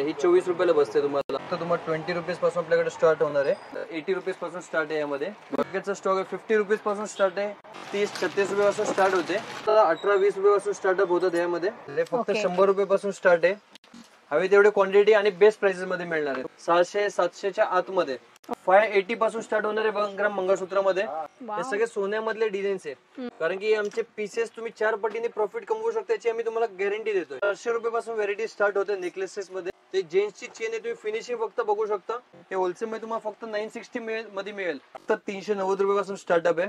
आहे, ही 24 रुपयाला बसते तुम्हाला. तर तुम्हाला 20 रुपीज पासून आपल्याकडे स्टार्ट होणार आहे. 80 रुपीज पासून स्टार्ट आहे. यामध्ये बकेटचा स्टॉक आहे 50 रुपीज पासून स्टार्ट आहे. 30-36 रुपये पासून स्टार्ट होते. 18-20 रुपये पासून स्टार्टअप होतात. यामध्ये फक्त 100 रुपये पासून स्टार्ट आहे. हवे तेवढे क्वांटिटी आणि बेस्ट प्राइसेस मध्ये मिळणार आहे. 600-700च्या आतमध्ये 580 पासून स्टार्ट होणार आहे. 1 ग्राम मंगळसूत्रामध्ये हे सगळे सोन्यामधले डिझाईन्स आहेत. कारण की आमचे पीसेस तुम्ही 4 पटीने प्रॉफिट कमवू शकता याची आम्ही तुम्हाला गॅरंटी देतोय. 400 रुपये पासून व्हेरायटी स्टार्ट होते नेकलेसेस मध्ये. ते जेंट्सची चेन आहे, तुम्ही फिनिशिंग फक्त बघू शकता. हे होलसेल मध्ये तुम्हाला फक्त 960 मध्ये मिळेल. फक्त 390 रुपये पासून स्टार्टअप आहे.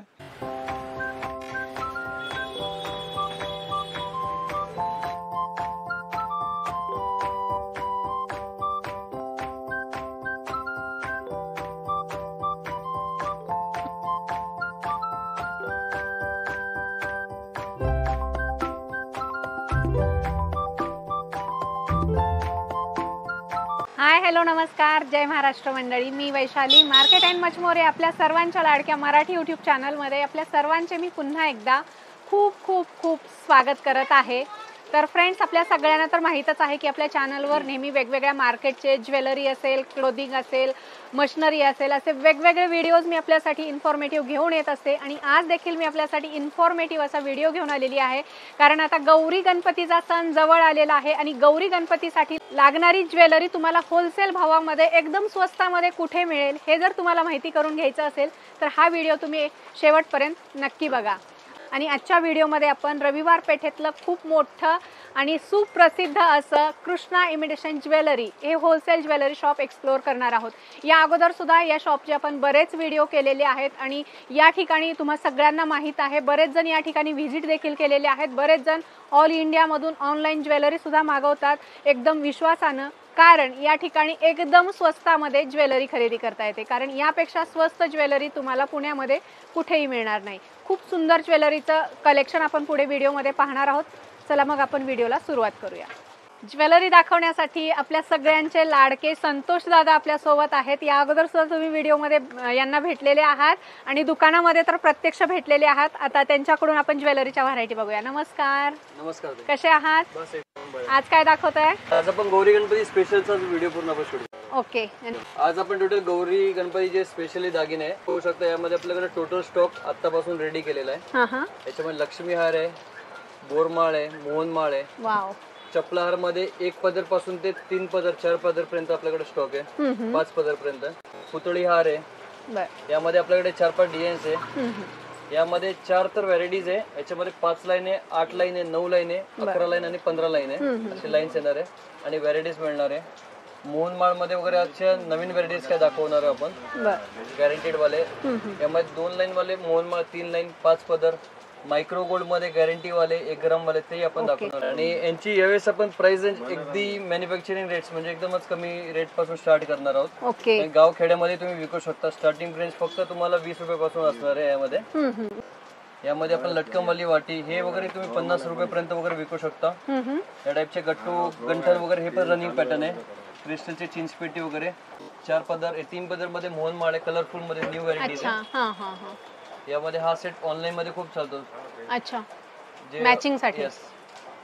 हाय हॅलो नमस्कार, जय महाराष्ट्र मंडळी. मी Vaishali, market and much more आपल्या सर्वांच्या लाडक्या मराठी यूट्यूब चॅनलमध्ये आपल्या सर्वांचे मी पुन्हा एकदा खूप खूप खूप स्वागत करत आहे. तर फ्रेंड्स, आपल्या सगळ्यांना तर माहीतच आहे की आपल्या चॅनलवर नेहमी वेगवेगळ्या मार्केटचे ज्वेलरी असेल, क्लोथिंग असेल, मशिनरी असेल, असे वेगवेगळे व्हिडिओज मी आपल्यासाठी इन्फॉर्मेटिव्ह घेऊन येत असते. आणि आज देखील मी आपल्यासाठी इन्फॉर्मेटिव्ह असा व्हिडिओ घेऊन आलेली आहे. कारण आता गौरी गणपतीचा सण जवळ आलेला आहे आणि गौरी गणपतीसाठी लागणारी ज्वेलरी तुम्हाला होलसेल भावामध्ये एकदम स्वस्तामध्ये कुठे मिळेल हे जर तुम्हाला माहिती करून घ्यायचं असेल तर हा व्हिडिओ तुम्ही शेवटपर्यंत नक्की बघा. आणि आजच्या व्हिडिओमध्ये आपण रविवार पेठेतलं खूप मोठं आणि सुप्रसिद्ध असं कृष्णा इमिटेशन ज्वेलरी हे होलसेल ज्वेलरी शॉप एक्सप्लोर करणार आहोत. या अगोदर सुद्धा या शॉपचे आपण बरेच व्हिडिओ केलेले आहेत आणि या ठिकाणी तुम्हा सगळ्यांना माहीत आहे, बरेच जण या ठिकाणी व्हिजिट देखील केलेले आहेत. बरेच जण ऑल इंडियामधून ऑनलाईन ज्वेलरी सुद्धा मागवतात एकदम विश्वासानं. कारण या ठिकाणी एकदम स्वस्तामध्ये ज्वेलरी खरेदी करता येते. कारण यापेक्षा स्वस्त ज्वेलरी तुम्हाला पुण्यामध्ये कुठेही मिळणार नाही. खूप सुंदर ज्वेलरीचं कलेक्शन आपण पुढे व्हिडिओमध्ये पाहणार आहोत. चला मग आपण व्हिडिओला सुरुवात करूया. ज्वेलरी दाखवण्यासाठी आपल्या सगळ्यांचे लाडके संतोष दादा आपल्या सोबत आहेत. या अगोदर सुद्धा तुम्ही व्हिडिओमध्ये यांना भेटलेले आहात आणि दुकानामध्ये तर प्रत्यक्ष भेटलेले आहात. आता त्यांच्याकडून आपण ज्वेलरीच्या व्हरायटी बघूया. नमस्कार. नमस्कार, कसे आहात? आज काय दाखवताय? आज आपण गौरी गणपती स्पेशलचा व्हिडिओ पूर्ण आपण शूट. ओके. आज आपण टोटल गौरी गणपतीचे स्पेशली दागिने आहे होऊ शकता. यामध्ये आपल्याकडे टोटल स्टॉक आतापासून रेडी केलेला आहे. याच्यामध्ये लक्ष्मी हार आहे, बोरमाळ आहे, मोहनमाळ आहे. वाव. चपलाहार मध्ये 1 पदर पासून ते 3 पदर 4 पदर पर्यंत आपल्याकडे स्टॉक आहे. 5 पदर पर्यंत. पुतळी हार आहे. यामध्ये आपल्याकडे 4-5 डिझाईन्स आहे. यामध्ये 4 तर व्हरायटीज आहे. याच्यामध्ये 5 लाईन आहे, 8 लाईन आहे, 9 लाईन आहे, 11 लाईन आणि 15 लाईन आहे. असे लाईन्स येणार आहे आणि व्हरायटीज मिळणार आहे. मोहनमाळ मध्ये वगैरे अशा नवीन व्हरायटीज काय दाखवणार आहे आपण, गॅरंटेड वाले. यामध्ये 2 लाईन वाले मोहनमाळ, 3 लाईन, 5 पदर. मायक्रो गोल्ड मध्ये गॅरंटी वाले 1 ग्राम वाले ते आपण दाखवणार. आणि यांची यावेळेस आपण प्राइस अगदी मॅन्युफॅक्चरिंग रेट्स म्हणजे एकदमच कमी रेट पासून स्टार्ट करणार आहोत. गाव खेड्यामध्ये तुम्ही विकू शकता. स्टार्टिंग प्राइस फक्त तुम्हाला 20 रुपये पासून असणार आहे. यामध्ये आपण लटकनवाली वाटी हे वगैरे तुम्ही 50 रुपये पर्यंत वगैरे विकू शकता. या टाइपचे गट्टू गंठन वगैरे हे पण रनिंग पॅटर्न आहे. क्रिस्टलचे चिंचपेटी वगैरे 4 पदर 3 पदर मध्ये मोहनमाळ आहे, कलरफुल मध्ये न्यू व्हरायटी आहे. यामध्ये हा सेट ऑनलाईन मध्ये खूप चालतो. अच्छा, मॅचिंग साठी.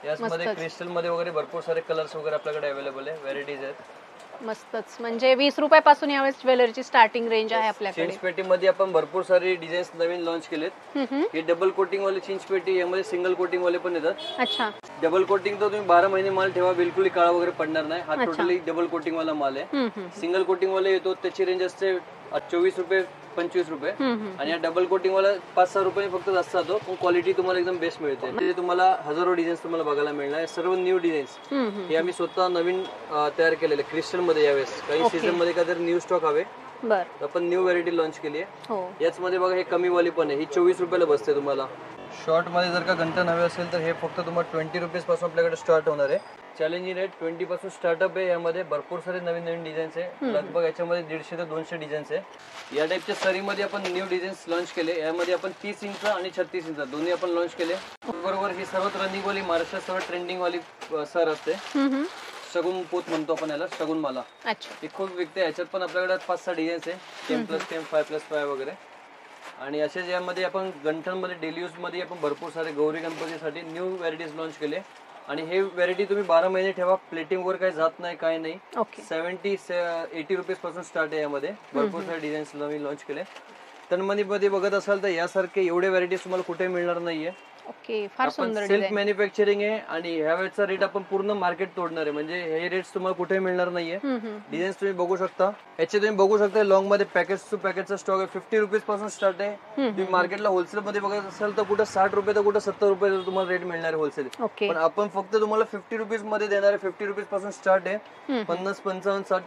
यामध्ये क्रिस्टल मध्ये वगैरे भरपूर सारे कलर्स वगैरे आपल्याकडे अवेलेबल आहे, व्हरायटीज आहेत. मस्तच. म्हणजे 20 रुपयापासून यावेळेस ज्वेलरीची स्टार्टिंग रेंज आहे आपल्याकडे. चिंचपेटी मध्ये आपण भरपूर सारे डिझाईन्स नवीन लॉन्च केलेत. हे डबल कोटिंग वाले चिंचपेटी, यामध्ये सिंगल कोटिंग वाले पण येतात. अच्छा. डबल कोटिंग तर तुम्ही 12 महिने माल ठेवा, बिलकुल काळा वगैरे पडणार नाही. हा टोटली डबल कोटिंग वाला माल आहे. सिंगल कोटिंग वाले येतो त्याची रेंज असते 24 रुपये 25 रुपये. आणि या डबल कोटिंग वाला 5-6 रुपये फक्त जास्त जातो, पण क्वालिटी तुम्हाला एकदम बेस्ट मिळते. ते तुम्हाला हजारो डिझाईन्स तुम्हाला बघायला मिळणार. सर्व न्यू डिझाईन्स हे आम्ही स्वतः नवीन तयार केलेले क्रिस्टल मध्ये. यावेळेस काही सीझन मध्ये काहीतरी न्यू स्टॉक हवे, आपण न्यू व्हरायटी लॉन्च केली आहे. याच मध्ये बघा हे कमी वाली पण आहे, ही 24 रुपयाला बसते तुम्हाला. शॉर्ट मध्ये जर का गंठन हवे असेल तर हे फक्त तुम्हाला 20 रुपीज पासून आपल्याकडे स्टार्ट होणार आहे. चॅलेंजिंग रेट 20 पासून स्टार्टअप आहे. यामध्ये भरपूर सारे नवीन नवीन डिझाईन्स आहे. लगभग याच्यामध्ये 150 ते 200 डिझाईन्स आहे. या टाइपच्या सरीमध्ये आपण न्यू डिझाईन्स लॉन्च केले. यामध्ये आपण 30 इंच आणि 36 इंच दोन्ही आपण लॉन्च केले. बरोबर ही सर्वात रनिंग वाली महाराष्ट्रात सर्वात ट्रेंडिंग वाली सर असते. शगुन पोत म्हणतो आपण याला, शगुन माला. ती खूप विकते. याच्यात पण आपल्याकडे 5-6 डिझाईन्स आहे, 10+10, 5+5 वगैरे. आणि असेच यामध्ये आपण गंठन मध्ये डेली यूज मध्ये आपण भरपूर सारे गौरी गणपतीसाठी न्यू व्हरायटीज लॉन्च केले. आणि हे व्हेरायटी तुम्ही 12 महिने ठेवा, प्लेटिंग वर काही जात नाही, काही नाही. ओके 70-80 रुपीज पासून स्टार्ट आहे. यामध्ये भरपूर सारे डिझाईन्स नवीन लॉन्च केले. तन्मणी मध्ये बघत असाल तर यासारखे एवढे व्हेरायटीज तुम्हाला कुठे मिळणार नाहीये. ओके फार सुंदर सेल्फ मॅन्युफॅक्चरिंग आहे आणि ह्या वेळेचा रेट आपण पूर्ण मार्केट तोडणार आहे. म्हणजे हे रेट्स तुम्हाला कुठे मिळणार नाहीये. डिझाईन्स तुम्ही बघू शकता. याचे तुम्ही बघू शकता लॉंग मध्ये पॅकेज टू पॅकेजचा स्टॉक आहे. 50 रुपीज पासून स्टार्ट आहे. तुम्ही मार्केटला होलसेल मध्ये बघत असाल तर कुठं 60 रुपये तर कुठं 70 रुपये तुम्हाला रेट मिळणार आहे होलसेल. पण आपण फक्त तुम्हाला 50 रुपीज मध्ये देणार आहे. 50 रुपीज पासून स्टार्ट आहे. 50, 55, 60.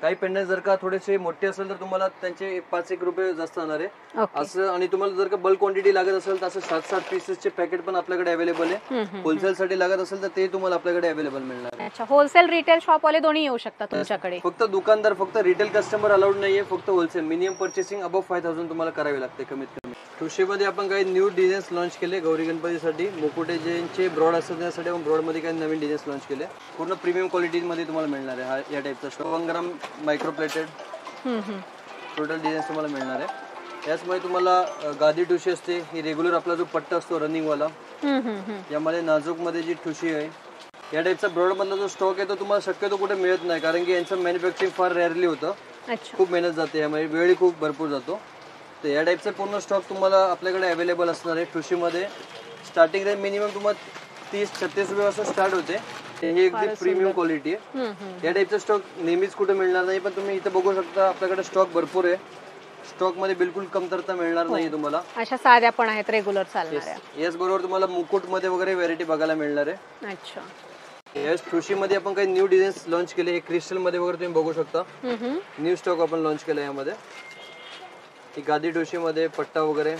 काही पेंडंट जर का थोडेसे मोठे असेल तर तुम्हाला त्यांचे 5-1 रुपये जास्त जाणार आहे असं. आणि तुम्हाला जर का बल्क क्वांटिटी लागत असेल तर असं 7-7 पीसेसचे पॅकेट पण आपल्याकडे अवेलेबल आहे. होलसेल साठी लागत असेल तर ते तुम्हाला आपल्याकडे अवेलेबल मिळणार आहे. अच्छा होलसेल रिटेल शॉप वाले दोन्ही येऊ शकतात तुमच्याकडे. फक्त दुकानदार, फक्त रिटेल कस्टमर अलाउड नाहीये. फक्त होलसेल. मिनिमम पर्चेसिंग अबव 5000 तुम्हाला करावी लागते कमीत कमी. ठुशीमध्ये आपण काही न्यू डिझाईन्स लॉन्च केले गौरी गणपतीसाठी. मुकुटे ज्यांचे ब्रॉड असतात त्यासाठी आपण ब्रॉड मध्ये काही नवीन डिझाईन्स लॉन्च केले. पूर्ण प्रीमियम क्वालिटी मध्ये तुम्हाला मिळणार आहे. या टाईपचा स्टॉक 1 ग्राम मायक्रो प्लेटेड टोटल डिझाईन्स तुम्हाला मिळणार आहे. याचमध्ये तुम्हाला गादी ठुशी असते. ही रेग्युलर आपला जो पट्टा असतो रनिंग वाला. यामध्ये नाजूक मध्ये जी ठुशी आहे या टाईपचा ब्रॉड मधला जो स्टॉक आहे तो तुम्हाला शक्यतो कुठे मिळत नाही, कारण की यांचं मॅन्युफॅक्चरिंग फार रेअरली होतं. खूप मेहनत जाते यामध्ये, वेळही खूप भरपूर जातो. तर या टाईपचा पूर्ण स्टॉक तुम्हाला आपल्याकडे अवेलेबल असणार आहे. ठुशीमध्ये स्टार्टिंग रेंज मिनिमम तुम्हाला 30-36 रुपयापासून स्टार्ट होते. ही एकदम प्रीमियम क्वालिटी आहे. या टाईपचा स्टॉक नेहमीच कुठे मिळणार नाही, पण तुम्ही इथे बघू शकता आपल्याकडे स्टॉक भरपूर आहे. स्टॉक मध्ये बिलकुल कमतरता मिळणार नाही तुम्हाला. अशा साध्या पण आहेत रेग्युलर चालणाऱ्या. याच बरोबर तुम्हाला मुकुट मध्ये वगैरे व्हेरायटी बघायला मिळणार आहे. अच्छा याच ठुशी मध्ये आपण काही न्यू डिझाईन्स लॉन्च केले. क्रिस्टल मध्ये वगैरे तुम्ही बघू शकता. न्यू स्टॉक आपण लॉन्च केला यामध्ये. गादी ठुशी मध्ये पट्टा वगैरे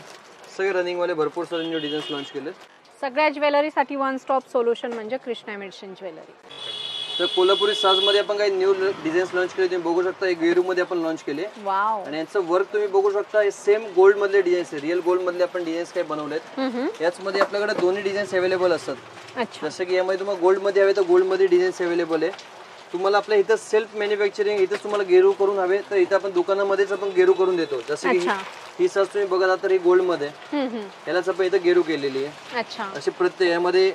सगळे रनिंग वाले भरपूर सारे न्यू डिझाईन्स लॉन्च केले. सगळ्या ज्वेलरीसाठी वन स्टॉप सोल्युशन म्हणजे कृष्णा मेडिसिन ज्वेलरी. तर कोल्हापुरी साज मध्ये आपण काही न्यू डिझाईन्स लॉन्च केले. तुम्ही बघू शकता. एक गेरू मध्ये आपण लॉन्च केले. आणि यांचं वर्क तुम्ही बघू शकता. हे सेम गोल्ड मधले डिझाईन्स आहे. रिअल गोल्ड मधले आपण डिझाईन्स काही बनवलेत. याच मध्ये आपल्याकडे दोन्ही डिझाईन्स अवेलेबल असतात. जसं की यामध्ये तुम्हाला गोल्ड मध्ये हवे तर गोल्ड मध्ये डिझाईन्स अवेलेबल आहे. तुम्हाला आपल्या इथं सेल्फ मॅन्युफॅक्चरिंग इथं तुम्हाला गेरू करून हवे तर इथं आपण दुकानामध्येच आपण गेरू करून देतो. जसं की ही साज तुम्ही बघा तर ही गोल्ड मध्ये यालाच आपण इथं गेरू केलेली आहे. असे प्रत्येक यामध्ये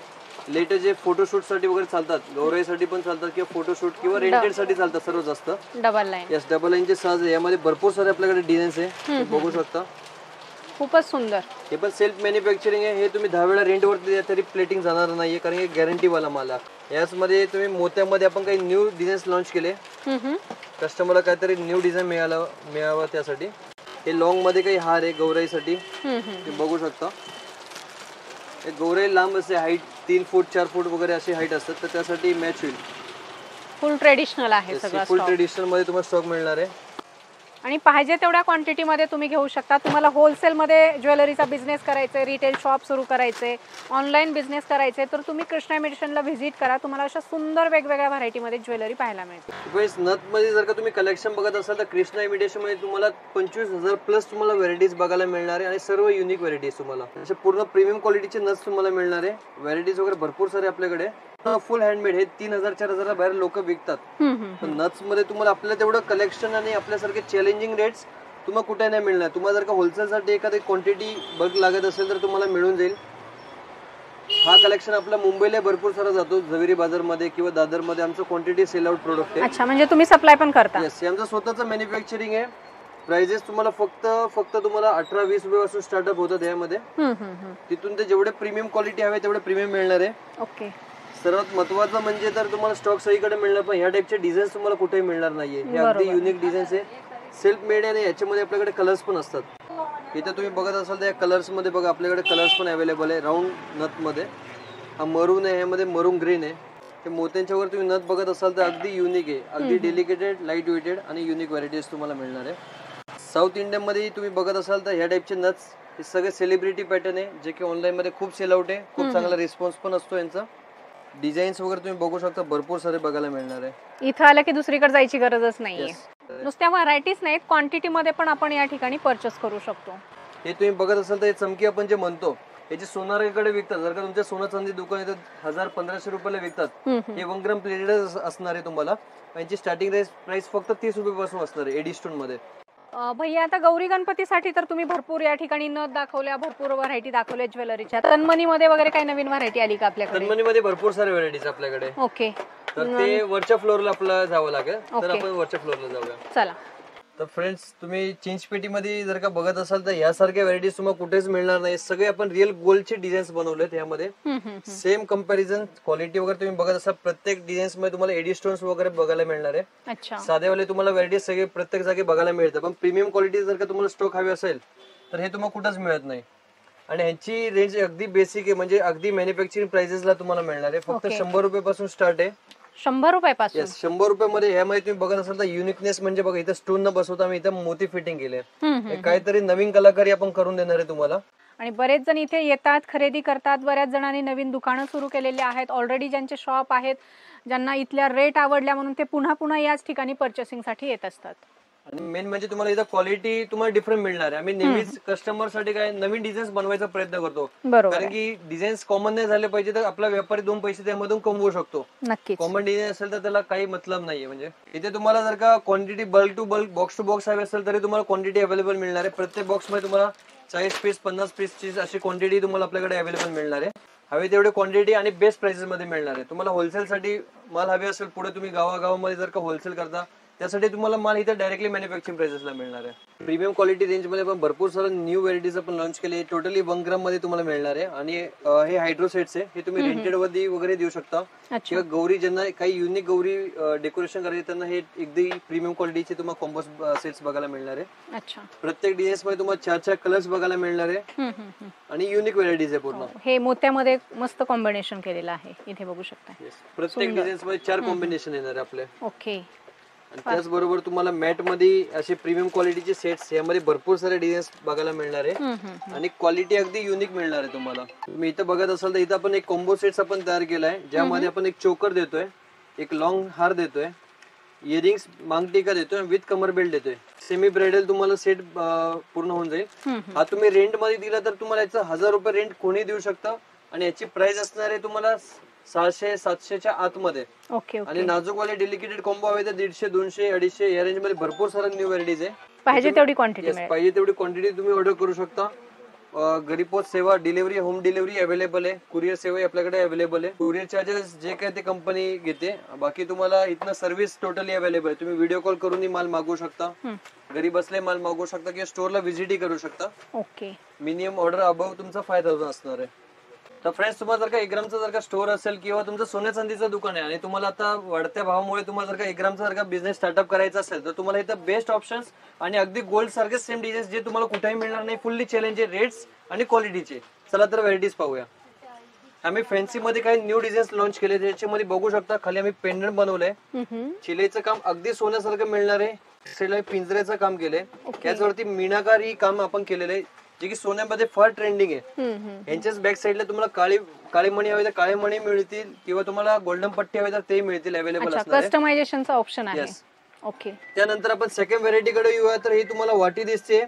लेटेस्ट जे फोटोशूट साठी वगैरे चालतात, गौराईसाठी पण चालतात किंवा फोटोशूट किंवा रेंटेड साठी चालतात सर्वात जास्त. डबल लाईनचे साज आहे. यामध्ये भरपूर सारे आपल्याकडे डिझाईन्स आहे. बघू शकता. खूपच सुंदर. हे पण सेल्फ मॅन्युफॅक्चरिंग आहे. हे तुम्ही 10 वेळा रेंटवर दिले तरी प्लेटिंग जाणार नाहीये, कारण हे गॅरंटी वाला माल आहे. याच मध्ये तुम्ही मोत्यामध्ये आपण काही न्यू डिझाईन्स लॉन्च केले. कस्टमरला काहीतरी न्यू डिझाईन मिळावं त्यासाठी. हे लॉंग मध्ये काही हार आहे गौराईसाठी. ते बघू शकता. गौराई लांब असते, हाईट 3 फूट 4 फूट वगैरे अशी हाईट असतात, तर त्यासाठी मॅच होईल. फुल ट्रेडिशनल आहे सगळं. फुल ट्रेडिशनल मध्ये तुम्हाला स्टॉक मिळणार आहे. आणि पाहिजे तेवढ्या क्वांटिटी मध्ये तुम्ही घेऊ शकता. तुम्हाला होलसेल मध्ये ज्वेलरीचा बिझनेस करायचा, रिटेल शॉप सुरू करायचे, ऑनलाईन बिझनेस करायचे तर तुम्ही कृष्णा मेडिसिनला व्हिजिट करा. तुम्हाला अशा सुंदर वेगवेगळ्या व्हरायटी मध्ये ज्वेलरी पाहायला मिळते. नथ मध्ये जर का तुम्ही कलेक्शन बघत असाल तर कृष्णा मेडिसिन मध्ये तुम्हाला 25,000 प्लस तुम्हाला व्हरायटीज बघायला मिळणार आहे. आणि सर्व युनिक व्हरायटीज तुम्हाला असे पूर्ण प्रीमियम क्वालिटीचे नथ तुम्हाला मिळणार आहे. व्हरायटीज वगैरे भरपूर सारे आपल्याकडे. फुल हँडमेड हे 3000-4000 बाहेर लोक विकतात. नट्स मध्ये तुम्हाला आपल्याला तेवढं कलेक्शन आणि आपल्यासारखे चॅलेंजिंग रेट्स तुम्हाला कुठे नाही मिळणार. तुम्हाला जर का होलसेल साठी एखादी क्वांटिटी बल्क लागत असेल तर तुम्हाला मिळून जाईल. हा कलेक्शन आपला मुंबईला भरपूर सारा जातो. झवेरी बाजार मध्ये किंवा दादर मध्ये आमचं क्वांटिटी सेल आउट प्रोडक्ट आहे. अच्छा, म्हणजे तुम्ही सप्लाय पण करता? येस, आमचं स्वतःचं मॅन्युफॅक्चरिंग आहे. प्राइजेस तुम्हाला फक्त तुम्हाला 18-20 रुपयापासून स्टार्टअप होतात यामध्ये. तिथून ते जेवढे प्रीमियम क्वालिटी हवे तेवढे प्रीमियम मिळणार आहे. ओके. सर्वात महत्वाचं म्हणजे तर तुम्हाला स्टॉक सगळीकडे मिळणार, पण ह्या टाईपचे डिझाईन्स तुम्हाला कुठेही मिळणार नाहीये. हे अगदी युनिक डिझाईन्स आहे. सेल्फ मेड आहे. याच्यामध्ये आपल्याकडे कलर्स पण असतात. इथे तुम्ही बघत असाल तर या कलर्स मध्ये बघा आपल्याकडे कलर्स पण अवेलेबल आहे. राऊंड नथ मध्ये हा मरून आहे, ह्यामध्ये मरून ग्रीन आहे. ते मोत्यांच्या वर तुम्ही नथ बघत असाल तर अगदी युनिक आहे. अगदी डेलिकेटेड, लाईट वेटेड आणि युनिक व्हरायटीज तुम्हाला मिळणार आहे. साऊथ इंडियन मध्ये तुम्ही बघत असाल तर ह्या टाईपचे नथ्स हे सगळे सेलिब्रिटी पॅटर्न आहे, जे की ऑनलाईन मध्ये खूप सेल आउट आहे. खूप चांगला रिस्पॉन्स पण असतो यांचा. डिझाईन्स वगैरे तुम्ही बघू शकता भरपूर सारे बघायला मिळणार आहे. इथं आलं की दुसरीकडे जायची गरजच नाहीये. नुसत्या व्हरायटीज नाहीत, क्वांटिटी मध्ये पण आपण या ठिकाणी परचेस करू शकतो. हे तुम्ही बघत असाल तर हे चमकी आपण जे म्हणतो याचे सोनाराकडे विकतात. जर का तुमच्या सोना चांदी दुकान येतात 1000-1500 रुपयाला विकतात. हे 1 ग्राम प्लेटेड असणार आहे तुम्हाला. यांची स्टार्टिंग प्राइस फक्त 30 रुपयापासून असणार आहे एडी स्टोन मध्ये. भैया आता गौरी गणपतीसाठी तर तुम्ही भरपूर या ठिकाणी नथ दाखवल्या, भरपूर व्हरायटी दाखवल्या ज्वेलरीच्या. तन्मणी मध्ये वगैरे काही नवीन व्हरायटी आली का आपल्याकडे? तन्मणी मध्ये भरपूर सारे व्हरायटीज आपल्याकडे. ओके, तर ते वरच्या फ्लोअरला आपल्याला जावं लागेल, तर आपण वरच्या फ्लोअरला जाऊया. चला. तर फ्रेंड्स, तुम्ही चिंचपेटी मध्ये जर का बघत असाल तर यासारख्या व्हरायटीज तुम्हाला कुठेच मिळणार नाही. सगळे आपण रिअल गोल्डचे डिझाईन्स बनवलेत यामध्ये. सेम कंपॅरिझन क्वालिटी वगैरे तुम्ही बघत असाल, प्रत्येक डिझाईन्स मध्ये तुम्हाला एडी स्टोन्स वगैरे बघायला मिळणार आहे. साधेवाले तुम्हाला व्हरायटीज सगळे प्रत्येक जागी बघायला मिळतात, पण प्रीमियम क्वालिटी जर का तुम्हाला स्टॉक हवी असेल तर हे तुम्हाला कुठंच मिळत नाही. आणि ह्यांची रेंज अगदी बेसिक आहे, म्हणजे अगदी मॅन्युफॅक्चरिंग प्राइसेसला तुम्हाला मिळणार आहे. फक्त 100 रुपयापासून स्टार्ट आहे. 100 रुपयापासून? 100 रुपयामध्ये यामध्ये तुम्ही बघत असाल तर युनिकनेस म्हणजे बघा, इथं स्टोन न बसवता आम्ही इथं मोती फिटिंग केले. काहीतरी नवीन कलाकारी आपण करून देणार आहे तुम्हाला. आणि बरेच जण इथे येतात, खरेदी करतात. बऱ्याच जणांनी नवीन दुकानं सुरू केलेली आहेत ऑलरेडी, ज्यांचे शॉप आहेत, ज्यांना इथल्या रेट आवडल्या म्हणून ते पुन्हा पुन्हा याच ठिकाणी पर्चेसिंग साठी येत असतात. आणि मेन म्हणजे तुम्हाला इथं क्वालिटी तुम्हाला डिफरंट मिळणार आहे. आम्ही नेहमीच कस्टमर साठी काय नवीन डिझाईन्स बनवायचा प्रयत्न करतो, कारण की डिझाईन्स कॉमन नाही झाले पाहिजे, तर आपला व्यापारी 2 पैसे त्यामधून कमवू शकतो. कॉमन डिझाईन असेल तर त्याला काही मतलब नाहीये. म्हणजे इथे तुम्हाला जर का quantity bulk to bulk, box to box हवी असेल तरी तुम्हाला क्वांटिटी अवेलेबल मिळणार आहे. प्रत्येक बॉक्स मध्ये तुम्हाला 40 पीस 50 पीसची अशी क्वांटिटी तुम्हाला आपल्याकडे अवेलेबल मिळणार आहे. हवे तेवढे क्वांटिटी आणि बेस्ट प्राइसेस मध्ये मिळणार आहे. तुम्हाला होलसेल साठी माल हवे असेल, पुढे तुम्ही गावागावामध्ये जर का होलसेल करता त्यासाठी तुम्हाला माल इथे डायरेक्टली मॅन्युफॅक्चरिंग प्राइसेसला मिळणार आहे. प्रीमियम क्वालिटी रेंज मध्ये पण भरपूर सारे न्यू व्हरायटीज आपण लॉन्च केले. टोटली 1 ग्राम मध्ये तुम्हाला मिळणार आहे. आणि हे हायड्रो सेट्स आहे, हे तुम्ही रेंटेड मध्ये वगैरे देऊ शकता, किंवा गौरी ज्यांना काही युनिक गौरी डेकोरेशन करायचे त्यांना हे एकदम प्रीमियम क्वालिटीचे तुम्हाला कॉम्बो सेट्स बघायला मिळणार आहे. प्रत्येक डिझाईन्स मध्ये तुम्हाला 4 कलर्स बघायला मिळणार आहे आणि युनिक व्हरायटीज आहे पूर्ण. हे मोत्यामध्ये मस्त कॉम्बिनेशन केलेलं आहे, इथे बघू शकता. प्रत्येक डिझाईन्स मध्ये 4 कॉम्बिनेशन येणार आहे आपले. ओके. आणि त्याचबरोबर तुम्हाला मॅट मध्ये असे प्रीमियम क्वालिटीचे सेट्स, यामध्ये भरपूर सारे डिझाईन्स बघायला मिळणार आहे आणि क्वालिटी अगदी युनिक मिळणार आहे तुम्हाला. तुम्ही इथं बघत असाल तर इथं आपण एक कॉम्बो सेट्स आपण तयार केलाय, ज्यामध्ये आपण एक चोकर देतोय, एक लॉंग हार देतोय, इयरिंग्स मांगटिका देतोय, विथ कमर बेल्ट देतोय. सेमी ब्रायडल तुम्हाला सेट पूर्ण होऊन जाईल. हा तुम्ही रेंट मध्ये दिला तर तुम्हाला याचं 1000 रुपये रेंट कोणी देऊ शकतं, आणि याची प्राइस असणार आहे तुम्हाला 600-700च्या आतमध्ये. आणि नाजूकवाले डेलिकेटेड कॉम्बो हवे तर 150, 200, 250 या रेंज मध्ये भरपूर सारे न्यू व्हरायटीज आहे. पाहिजे तेवढी क्वांटिटी तुम्ही ऑर्डर करू शकता. घरपोच सेवा, डिलिव्हरी, होम डिलिव्हरी अवेलेबल आहे. कुरिअर सेवा आपल्याकडे अवेलेबल आहे. कुरिअर चार्जेस जे काय ते कंपनी घेते, बाकी तुम्हाला इथनं सर्व्हिस टोटली अवेलेबल आहे. तुम्ही व्हिडिओ कॉल करूनही माल मागवू शकता, घरी बसले माल मागवू शकता, किंवा स्टोअरला व्हिजिटही करू शकता. मिनिमम ऑर्डर अबव तुमचा 5000 असणार आहे. तर फ्रेंड्स, तुम्हाला जर का 1 ग्रामचा जर का स्टोअर असेल, किंवा तुमचं सोन्या चांदीचं दुकान आहे, आणि तुम्हाला आता वाढत्या भावामुळे तुम्हाला जर का 1 ग्रामचा जर का बिझनेस स्टार्टअप करायचा असेल, तर तुम्हाला इथं बेस्ट ऑप्शन्स आणि अगदी गोल्ड सारखे सेम डिझाईन्स जे तुम्हाला कुठेही मिळणार नाही, फुल्ली चॅलेंज रेट्स आणि क्वालिटीचे. चला तर व्हरायटीज पाहूया. आम्ही फॅन्सी मध्ये काही न्यू डिझाईन्स लॉन्च केले, त्याच्यामध्ये बघू शकता खाली आम्ही पेंडंट बनवलंय. शिलाईचं काम अगदी सोन्यासारखं मिळणार आहे. शिलाई पिंजऱ्याचं काम केलंय, त्याच्यावरती मीनाकारी काम आपण केलेलं आहे, जे की सोन्यामध्ये फार ट्रेंडिंग आहे. यांच्याच बॅक साईडला तुम्हाला काळे मणी हवे तर काळे मणी मिळतील, किंवा तुम्हाला गोल्डन पट्टी हवे तर ते मिळतील, अवेलेबल असणार. कस्टमायझेशनचा ऑप्शन आहे. ओके. त्यानंतर आपण सेकंड व्हरायटी कडे येऊया. तर ही तुम्हाला वाटी दिसते,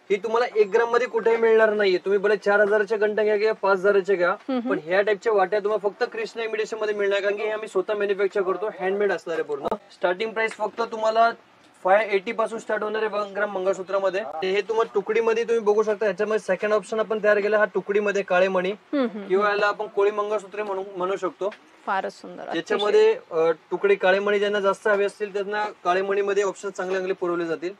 ही तुम्हाला 1 ग्राम मध्ये कुठेही मिळणार नाहीये. तुम्ही बरं 4000च्या घंटा घ्या किंवा 5000च्या घ्या, पण ह्या टाइपच्या वाट्या तुम्हाला फक्त कृष्णा इमिटेशन मध्ये मिळणार, कारण की हे आम्ही स्वतः मॅन्युफॅक्चर करतो, हँडमेड असणार आहे पूर्ण. स्टार्टिंग प्राइस फक्त तुम्हाला 580 पासून स्टार्ट होणार आहे 1 ग्राम मंगळसूत्रामध्ये. हे तुम्हाला तुकडीमध्ये तुम्ही बघू शकता. ह्याच्यामध्ये सेकंड ऑप्शन आपण तयार केला, हा तुकडीमध्ये काळे मणी, किंवा याला आपण कोळी मंगळसूत्रे म्हणू शकतो. फारच सुंदर. त्याच्यामध्ये तुकडे काळे मणी ज्यांना जास्त हवे असतील त्यांना काळे मणी मध्ये ऑप्शन चांगले पुरवले जातील.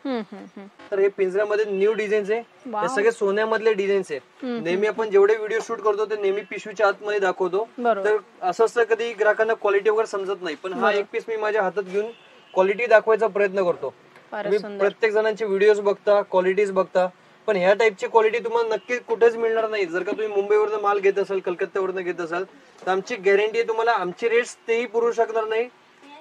तर हे पिंजऱ्यामध्ये न्यू डिझाईन्स आहे, हे सगळे सोन्यामधले डिझाईन्स आहे. नेहमी आपण जेवढे व्हिडिओ शूट करतो ते नेहमी पिशवीच्या आतमध्ये दाखवतो, तर असं कधी ग्राहकांना क्वालिटी वगैरे समजत नाही, पण हा एक पीस मी माझ्या हातात घेऊन क्वालिटी दाखवायचा प्रयत्न करतो. प्रत्येक जणांचे व्हिडिओज बघता, क्वालिटीज बघता, पण ह्या टाइपची क्वालिटी तुम्हाला नक्की कुठेच मिळणार नाही. जर का तुम्ही मुंबईवरनं माल घेत असाल, कलकत्त्यावरनं घेत असाल, तर आमची गॅरंटी आहे तुम्हाला आमची रेट्स तेही पुरवू शकणार नाही.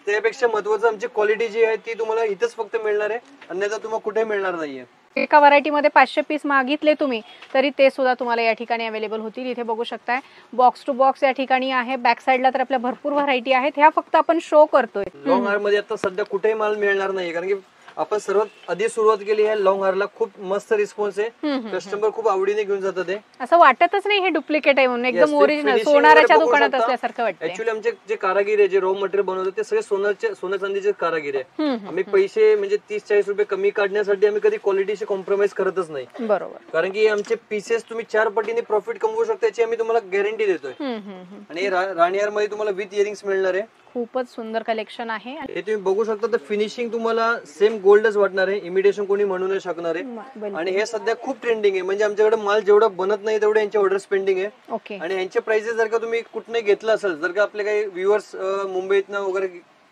त्यापेक्षा महत्वाचं आमची क्वालिटी जी आहे ती तुम्हाला इथेच फक्त मिळणार आहे, अन्यथा तुम्हाला कुठे मिळणार नाहीये. एका व्हरायटी मध्ये 500 पीस मागितले तुम्ही तरी ते सुद्धा तुम्हाला या ठिकाणी अवेलेबल होतील. इथे बघू शकताय बॉक्स टू बॉक्स या ठिकाणी आहे. बॅक साईडला तर आपल्या भरपूर व्हरायटी आहेत, ह्या फक्त आपण शो करतोय. लॉंग हार मध्ये आता सध्या कुठेही माल मिळणार नाही, कारण की आपण सर्वात आधी सुरुवात केली आहे लॉंग हारला. खूप मस्त रिस्पॉन्स आहे, कस्टमर खूप आवडीने घेऊन जातात. ते असं वाटतच नाही हे डुप्लिकेट आहे म्हणून, एकदम ओरिजिनल सोनाराच्या दुकानात असल्यासारखं वाटतं. ऍक्च्युअली आमचे जे कारागीर आहे, जे रॉ मटेरियल बनवतात ते सगळे सोन्या चांदीचे कारागीर आहे. आम्ही पैसे म्हणजे 30-40 रुपये कमी काढण्यासाठी आम्ही कधी क्वालिटीशी कॉम्प्रोमाइज करतच नाही. बरोबर. कारण की आमचे पीसेस तुम्ही 4 पटीने प्रॉफिट कमवू शकता याची आम्ही तुम्हाला गॅरंटी देतोय. आणि राणीहार मध्ये तुम्हाला विथ इयरिंग्स मिळणार आहे. खूपच सुंदर कलेक्शन आहे. हे तुम्ही बघू शकता, तर फिनिशिंग तुम्हाला सेम गोल्डच वाटणार आहे, इमिटेशन कोणी म्हणू नाही शकणार आहे. आणि हे सध्या खूप ट्रेंडिंग आहे, म्हणजे आमच्याकडे माल जेवढा बनत नाही तेवढे यांचे ऑर्डर पेंडिंग आहे. आणि यांचे प्राइसेस जर का तुम्ही कुठे घेतलं असेल, जर का आपले काही व्ह्युअर्स मुंबईतनं वगैरे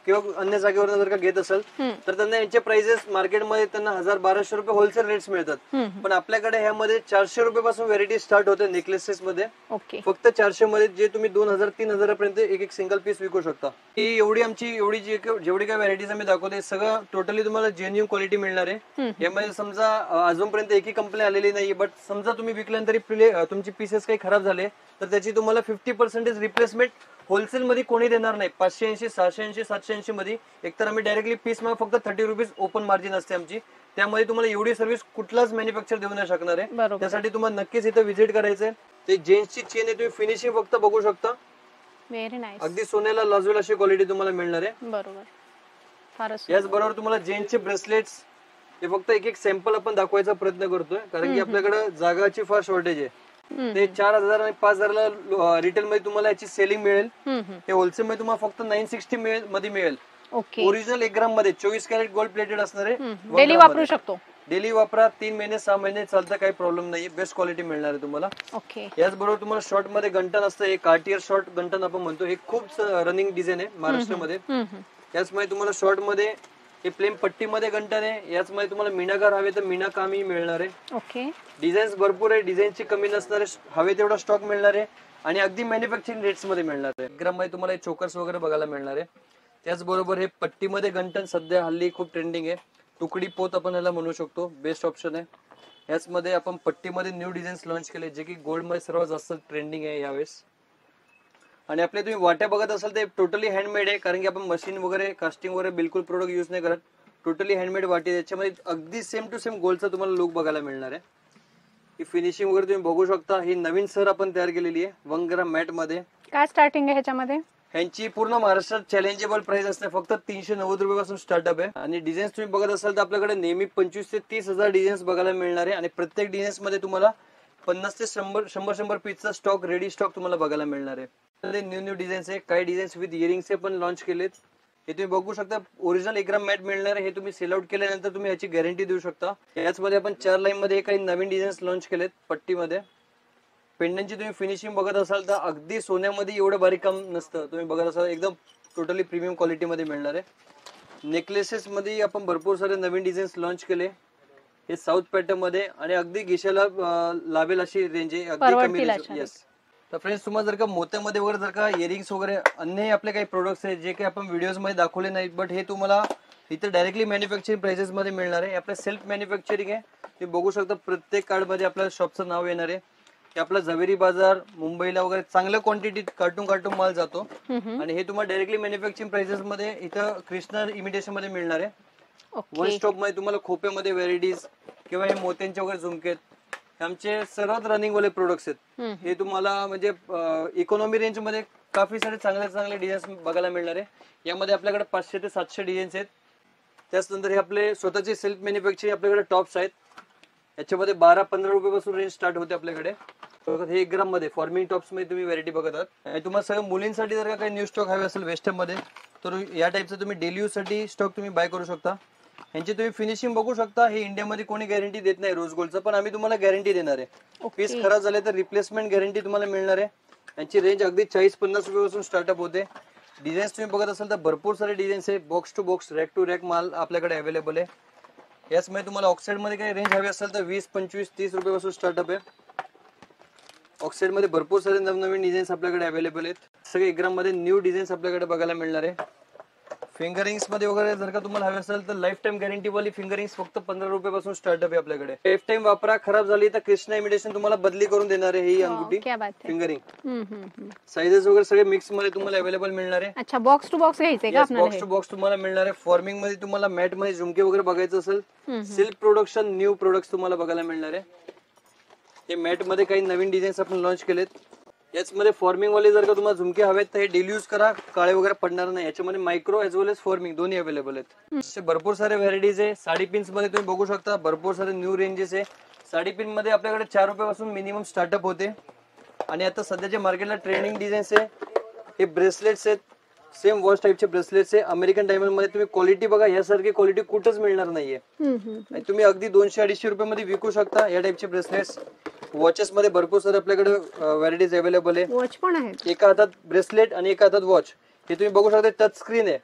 किंवा अन्य जागेवर जर का घेत असेल तर त्यांना यांचे प्राइसेस मार्केटमध्ये त्यांना 1000-1200 रुपये होलसेल रेट्स मिळतात. पण आपल्याकडे ह्यामध्ये 400 रुपये व्हेरायटी स्टार्ट होते नेकलेसेस मध्ये. फक्त 400 मध्ये जे तुम्ही 2000-3000 पर्यंत एक सिंगल पीस विकू शकता. ही एवढी आमची जेवढी काही व्हरायटीज आम्ही दाखवते सगळं टोटली तुम्हाला जेन्युइन क्वालिटी मिळणार आहे. यामध्ये समजा अजूनपर्यंत एकही कंपनी आलेली नाही, बट समजा तुम्ही विकल्यानंतर तुमची पीसेस काही खराब झाले तर त्याची तुम्हाला 50% रिप्लेसमेंट होलसेल मध्ये कोणी देणार नाही. 580, 680, 780 मध्ये एकतर आम्ही डायरेक्टली पीस मध्ये फक्त 30 रुपीज ओपन मार्जिन असते आमची. त्यामध्ये तुम्हाला एवढी सर्व्हिस कुठलाच मॅन्युफॅक्चर देऊ नाही शकणार आहे. त्यासाठी तुम्हाला नक्कीच इथं व्हिजिट करायचंय. ते जेंट्सची चेन आहे, तुम्ही फिनिशिंग फक्त बघू शकता. Very nice. अगदी सोन्याला लाजवेल अशी क्वालिटी तुम्हाला मिळणार आहे. बरोबर. फारच. याच बरोबर तुम्हाला जेंट्सचे ब्रेसलेट्स हे फक्त एक सॅम्पल आपण दाखवायचा प्रयत्न करतोय, कारण की आपल्याकडे जागाची फार शॉर्टेज आहे. ते 4000 आणि 5000 रिटेल मध्ये तुम्हाला याची सेलिंग मिळेल. ते होलसेल मध्ये तुम्हाला फक्त 960 मध्ये मिळेल. ओरिजिनल 1 ग्राम मध्ये 24 कॅरेट गोल्ड प्लेटेड असणार आहे. डेली वापरू शकतो. डेली वापरा, 3 महिने 6 महिने चालतं, काही प्रॉब्लेम नाही. बेस्ट क्वालिटी मिळणार आहे तुम्हाला. याच बरोबर तुम्हाला शॉर्ट मध्ये गंटन असतं, एक कार्टियर शॉर्ट गंटन आपण म्हणतो. हे खूप रनिंग डिझाईन आहे महाराष्ट्रामध्ये. याचमध्ये तुम्हाला शॉर्ट मध्ये हे प्लेन पट्टीमध्ये गंटन आहे. याचमध्ये तुम्हाला मीनाकार हवे तर मीना कामही मिळणार आहे. डिझाईन्स भरपूर आहे, डिझाईनची कमी नसणार आहे, हवे तेवढा स्टॉक मिळणार आहे आणि अगदी मॅन्युफॅक्चरिंग रेट्स मध्ये मिळणार आहे. ग्राम मध्ये तुम्हाला चोकर्स वगैरे बघायला मिळणार आहे. त्याचबरोबर हे पट्टीमध्ये गंटन सध्या हल्ली खूप ट्रेंडिंग आहे. तुकडी पोत आपण याला म्हणू शकतो, बेस्ट ऑप्शन आहे. याचमध्ये आपण पट्टीमध्ये न्यू डिझाईन्स लॉन्च केले, जे की गोल्ड मध्ये सर्वात जास्त ट्रेंडिंग आहे यावेळेस. आणि आपले तुम्ही वाट्या बघत असाल ते टोटली हँडमेड आहे, कारण की आपण मशीन वगैरे कास्टिंग वगैरे बिलकुल प्रोडक्ट यूज नाही करत. टोटली हँडमेड वाटी, त्याच्यामध्ये अगदी सेम टू सेम गोल्डचा तुम्हाला लुक बघायला मिळणार आहे. ही फिनिशिंग वगैरे तुम्ही बघू शकता. ही नवीन सर आपण तयार केलेली आहे 1 ग्राम मॅट मध्ये. काय स्टार्टिंग आहे ह्याच्यामध्ये? ह्यांची पूर्ण महाराष्ट्रात चॅलेंजेबल प्राइस असते, फक्त 390 रुपये पासून स्टार्टअप आहे. आणि डिझाईन्स तुम्ही बघत असाल तर आपल्याकडे नेहमी 25 ते 30 हजार डिझाईन्स बघायला मिळणार आहे. आणि प्रत्येक डिझाईन्स मध्ये तुम्हाला 50 ते 100 पीसचा स्टॉक, रेडी स्टॉक तुम्हाला बघायला मिळणार आहे. न्यू डिझाईन्स आहे, काही डिझाईन्स विथ इयरिंग्स पण लॉन्च केलेत. हे तुम्ही बघू शकता. ओरिजिनल 1 ग्राम मॅट मिळणार आहे. हे तुम्ही सेल आउट केल्यानंतर तुम्ही याची गॅरंटी देऊ शकता. याचमध्ये आपण 4 लाईन मध्ये काही नवीन डिझाईन्स लॉन्च केलेत पट्टीमध्ये. पेंडंटची तुम्ही फिनिशिंग बघत असाल तर अगदी सोन्यामध्ये एवढं बारीक काम नसतं. तुम्ही बघत असाल एकदम टोटली प्रीमियम क्वालिटी मध्ये मिळणार आहे. नेकलेसेस मध्ये आपण भरपूर सारे नवीन डिझाईन्स लॉन्च केले. हे साऊथ पॅटर्न मध्ये आणि अगदी गिशाला लाभेल अशी रेंज आहे, अगदी कमी रेंज. येस. तर फ्रेंड्स, तुम्हाला जर का मोत्यामध्ये वगैरे जर का इयरिंग्स वगैरे अन्य आपले काही प्रोडक्ट्स आहेत जे काही आपण व्हिडिओज मध्ये दाखवले नाहीत, बट हे तुम्हाला इथे डायरेक्टली मॅन्युफॅक्चरिंग प्राइसेस मध्ये मिळणार आहे. आपलं सेल्फ मॅन्युफॅक्चरिंग आहे. तुम्ही बघू शकता प्रत्येक कार्ड मध्ये आपल्या शॉपचं नाव येणार आहे. की आपला झवेरी बाजार मुंबईला वगैरे चांगल्या क्वांटिटीत कार्टून माल जातो. आणि हे तुम्हाला डायरेक्टली मॅन्युफॅक्चरिंग प्राइसेस मध्ये इथं कृष्णा इमिटेशन मध्ये मिळणार आहे. वन स्टॉप मध्ये तुम्हाला खोप्यामध्ये व्हरायटीज किंवा हे मोत्यांचे वगैरे झुमकेत आमचे सर्वात रनिंग वाले प्रोडक्ट्स आहेत. हे तुम्हाला म्हणजे इकॉनॉमी रेंज मध्ये काफी सारे चांगले डिझाईन्स बघायला मिळणार आहे. यामध्ये आपल्याकडे 500 ते 700 डिझाईन्स आहेत. त्याचनंतर हे आपले स्वतःचे सेल्फ मॅन्युफॅक्चरिंग आपल्याकडे टॉप्स आहेत. याच्यामध्ये 12-15 रुपये पासून रेंज स्टार्ट होते आपल्याकडे. हे 1 ग्राम मध्ये फॉर्मिंग टॉप्स मध्ये तुम्ही व्हरायटी बघत आहात. तुम्हाला सगळं मुलींसाठी जर का काही न्यू स्टॉक हवे असेल वेस्टर्न मध्ये तर या टाइपचा तुम्ही डेली यूज साठी स्टॉक तुम्ही बाय करू शकता. यांची तुम्ही फिनिशिंग बघू शकता. हे इंडियामध्ये कोणी गॅरंटी देत नाही रोज गोल्डचं, पण आम्ही तुम्हाला गॅरंटी देणार आहे. पीस खराब झाले तर रिप्लेसमेंट गॅरंटी तुम्हाला मिळणार आहे. यांची रेंज अगदी 40-50 रुपये पासून स्टार्टअप होते. डिझाईन्स तुम्ही बघत असाल तर भरपूर सारे डिझाईन्स आहे. Box to box, rack to rack माल आपल्याकडे अवेलेबल आहे. याचमध्ये तुम्हाला ऑक्साइड मध्ये काही रेंज हवी असेल तर 20, 25, 30 रुपये पासून स्टार्टअप आहे. ऑक्साइड मध्ये भरपूर सारे नवनवीन डिझाईन्स आपल्याकडे अवेलेबल आहेत. सगळे 1 ग्राम मध्ये न्यू डिझाईन्स आपल्याकडे बघायला मिळणार आहे. फिंगरिंग्स मध्ये वगैरे जर का तुम्हाला हवे असेल तर लाईफ टाइम गॅरंटी वाली फिंगरिंग्स फक्त 15 रुपयापासून स्टार्टअप आहे आपल्याकडे. लाईफ टाइम वापरा, खराब झाली तर कृष्णा इमिटेशन तुम्हाला बदली करून देणार आहे ही अंगठी फिंगरिंग. साइजेस वगैरे सगळे मिक्स मध्ये तुम्हाला अवेलेबल मिळणार आहे. अच्छा, बॉक्स टू बॉक्स घ्यायचे का आपल्याला? बॉक्स टू बॉक्स तुम्हाला मिळणार आहे. फॉर्मिंग मध्ये तुम्हाला मॅट मध्ये झुमके वगैरे बघायचं असेल, सिल्क प्रोडक्शन न्यू प्रोडक्ट्स तुम्हाला बघायला मिळणार आहे. हे मॅट मध्ये काही नवीन डिझाईन्स आपण लॉन्च केलेत. याचमध्ये फॉर्मिंग वाले जर का तुम्हाला झुमके हवेत तर हे डेली यूज करा, काळे वगैरे पडणार नाही. याच्यामध्ये मायक्रो एज वेल एज फॉर्मिंग दोन्ही अवेलेबल आहेत. भरपूर सारे व्हरायटीज आहे. साडी पिन्स मध्ये तुम्ही बघू शकता भरपूर सारे न्यू रेंजेस आहे. साडी पिन मध्ये आपल्याकडे 4 रुपयापासून मिनिमम स्टार्टअप होते. आणि आता सध्याच्या मार्केटला ट्रेंडिंग डिझाईन्स आहे. हे ब्रेसलेट्स आहेत, सेम वॉच टाईपचे ब्रेसलेट्स आहे. अमेरिकन डायमंड मध्ये तुम्ही क्वालिटी बघा, यासारखी क्वालिटी कुठंच मिळणार नाहीये. तुम्ही अगदी 200-250 रुपयामध्ये विकू शकता या टाईपचे ब्रेसलेट्स. वॉचेस मध्ये भरपूर सारे आपल्याकडे व्हरायटीज अवेलेबल आहे. वॉच पण आहेत, एका हातात ब्रेसलेट आणि एका हातात वॉच. हे तुम्ही बघू शकता टच स्क्रीन आहे.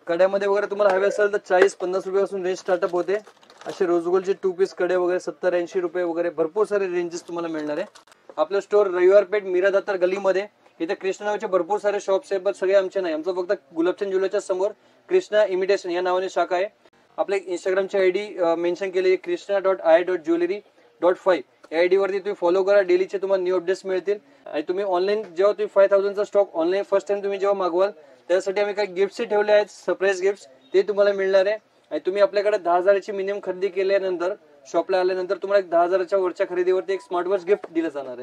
कड्यामध्ये वगैरे तुम्हाला हवे असेल तर 40-50 रुपयापासून रेंज स्टार्टअप होते. असे रोज गोल्डचे 2 पीस कडे वगैरे 70-80 रुपये वगैरे भरपूर सारे रेंजेस तुम्हाला मिळणार आहे. आपलं स्टोर रविवार पेठ मीरा दातार गलीमध्ये. इथे कृष्णा नावाचे भरपूर सारे शॉप्स आहेत, पण सगळे आमचे नाही. आमचं फक्त गुलाबचंद ज्वेलर्सच्या समोर कृष्णा इमिटेशन या नावाने शाखा आहे. आपल्या इंस्टाग्रामची आयडी मेन्शन केली आहे, krishna.i.jewelry.5. या आयडी वरती तुम्ही फॉलो करा. डेलीचे तुम्हाला न्यू अपडेट्स मिळतील. आणि तुम्ही ऑनलाईन जेव्हा तुम्ही 5000 चा स्टॉक ऑनलाईन फर्स्ट टाइम तुम्ही जेव्हा मागवाल त्यासाठी आम्ही काही गिफ्ट्स ठेवले आहेत, सरप्राईज गिफ्ट्स, ते तुम्हाला मिळणार आहे. आणि तुम्ही आपल्याकडे 10,000ची मिनिमम खरेदी केल्यानंतर शॉपला आल्यानंतर तुम्हाला 10,000च्या वरच्या खरेदीवरती एक स्मार्ट वॉच गिफ्ट दिलं जाणार आहे.